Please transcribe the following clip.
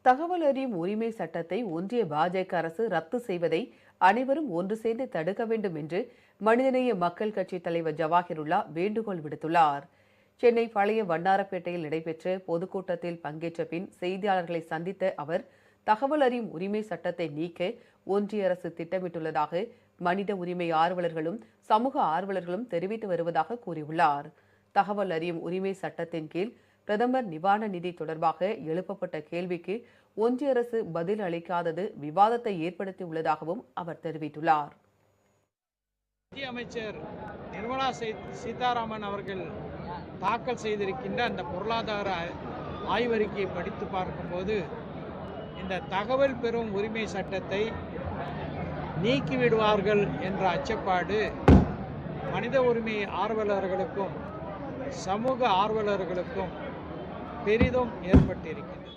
தகவல் அறியும் உரிமை சட்டத்தை ஒன்றிய பாஜக அரசு ரத்து செய்வதை அனைவரும் ஒன்று சேர்ந்து தடுக்க வேண்டும் என்று மனிதநேய மக்கள் கட்சி தலைவர் ஜவாஹிருல்லா வேண்டுகோள் விடுத்துள்ளார். சென்னை பழைய வண்ணாரப்பேட்டையில் நடைபெற்ற பொதுக்கூட்டத்தில் பங்கேற்ற பின் செய்தியாளர்களை சந்தித்த அவர், தகவல் அறியும் உரிமை சட்டத்தை நீக்க ஒன்றிய அரசு திட்டமிட்டுள்ளதாக மனித உரிமை ஆர்வலர்களும் சமூக ஆர்வலர்களும் தெரிவித்து வருவதாக கூறியுள்ளார். தகவல் அறியும் உரிமை சட்டத்தின் கீழ் பிரதமர் நிவாரண நிதி தொடர்பாக எழுப்பப்பட்ட கேள்விக்கு ஒன்றிய அரசு பதில் அளிக்காதது விவாதத்தை ஏற்படுத்தியுள்ளதாகவும் அவர் தெரிவித்துள்ளார். மத்திய அமைச்சர் நிர்மலா சீதாராமன் அவர்கள் தாக்கல் செய்திருக்கின்ற அந்த பொருளாதார ஆய்வறிக்கையை படித்து பார்க்கும்போது இந்த தகவல் பெறும் உரிமை சட்டத்தை நீக்கிவிடுவார்கள் என்ற அச்சப்பாடு மனித உரிமை ஆர்வலர்களுக்கும் சமூக ஆர்வலர்களுக்கும் பெரிதும் ஏற்பட்டிருக்கிறது.